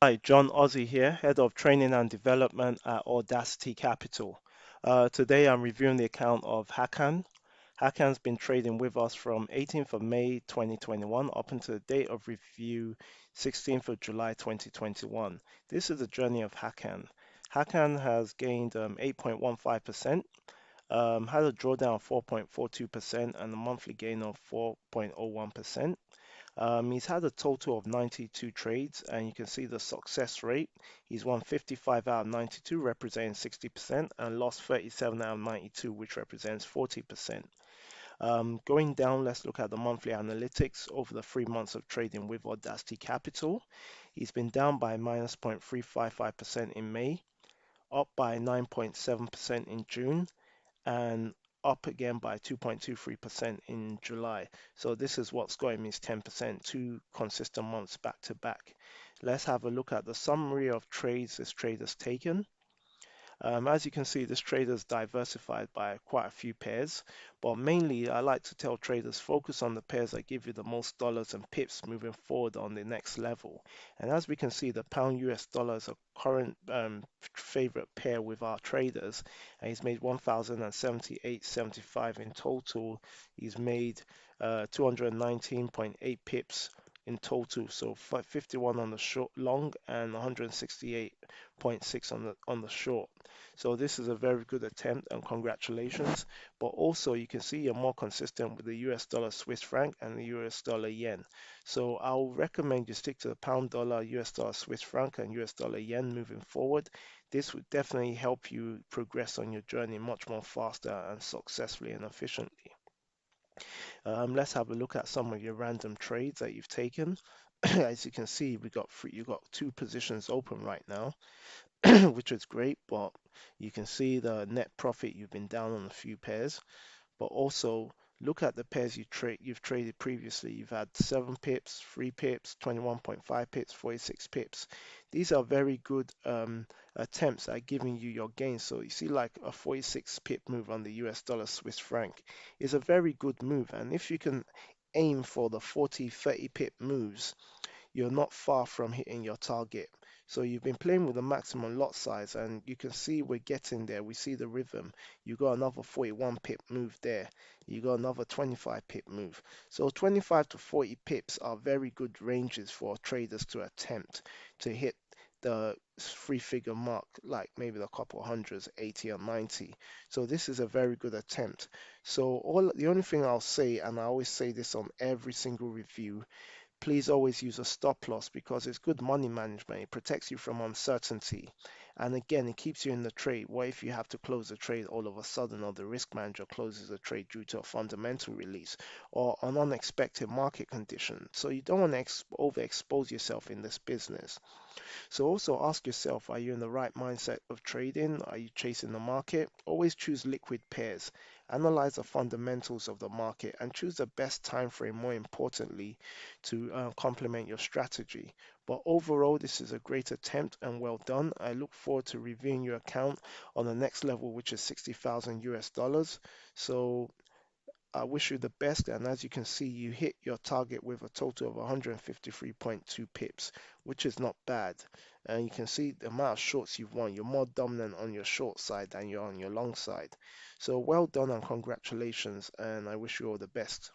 Hi, John Ozzie here, Head of Training and Development at AudaCity Capital. Today I'm reviewing the account of Hakan. Hakan's been trading with us from 18th of May 2021 up until the date of review 16th of July 2021. This is the journey of Hakan. Hakan has gained 8.15%, had a drawdown of 4.42% and a monthly gain of 4.01%. He's had a total of 92 trades, and you can see the success rate. He's won 55 out of 92, representing 60%, and lost 37 out of 92, which represents 40%. Going down, let's look at the monthly analytics over the 3 months of trading with AudaCity Capital. He's been down by minus 0.355% in May, up by 9.7% in June, and up again by 2.23% in July. So this is what's got him his 10%, 2 consistent months back to back. Let's have a look at the summary of trades this trader's taken. As you can see, this trader's diversified by quite a few pairs, but mainly I like to tell traders focus on the pairs that give you the most dollars and pips moving forward on the next level. And as we can see, the pound US dollar is a current favorite pair with our traders, and he's made 1,078.75 in total. He's made 219.8 pips in total, so 51 on the short long and 168.6 on the short. So this is a very good attempt and congratulations. But also you can see you're more consistent with the US dollar Swiss franc and the US dollar yen. So I'll recommend you stick to the pound dollar, US dollar Swiss franc and US dollar yen moving forward. This would definitely help you progress on your journey much more faster and successfully and efficiently. Let's have a look at some of your random trades that you've taken. As you can see, you got two positions open right now, which is great, but you can see the net profit, you've been down on a few pairs. But also look at the pairs you've traded previously. You've had 7 pips, 3 pips, 21.5 pips, 46 pips. These are very good attempts at giving you your gains. So you see, like a 46 pip move on the US dollar Swiss franc is a very good move, and if you can aim for the 40-30 pip moves, you're not far from hitting your target. So you've been playing with the maximum lot size, and you can see we're getting there. We see the rhythm. You got another 41 pip move there. You got another 25 pip move. So 25 to 40 pips are very good ranges for traders to attempt to hit the 3-figure mark, like maybe the couple hundreds, 80 or 90. So this is a very good attempt. So the only thing I'll say, and I always say this on every single review, please always use a stop loss because it's good money management. It protects you from uncertainty. And again, it keeps you in the trade. What if you have to close the trade all of a sudden, or the risk manager closes the trade due to a fundamental release or an unexpected market condition? So you don't want to overexpose yourself in this business. So also ask yourself, are you in the right mindset of trading? Are you chasing the market? Always choose liquid pairs. Analyze the fundamentals of the market and choose the best time frame, more importantly, to complement your strategy. But overall, this is a great attempt and well done. I look forward to reviewing your account on the next level, which is 60,000 US dollars. So I wish you the best, and as you can see, you hit your target with a total of 153.2 pips, which is not bad. And you can see the amount of shorts you've won. You're more dominant on your short side than you're on your long side. So well done and congratulations, and I wish you all the best.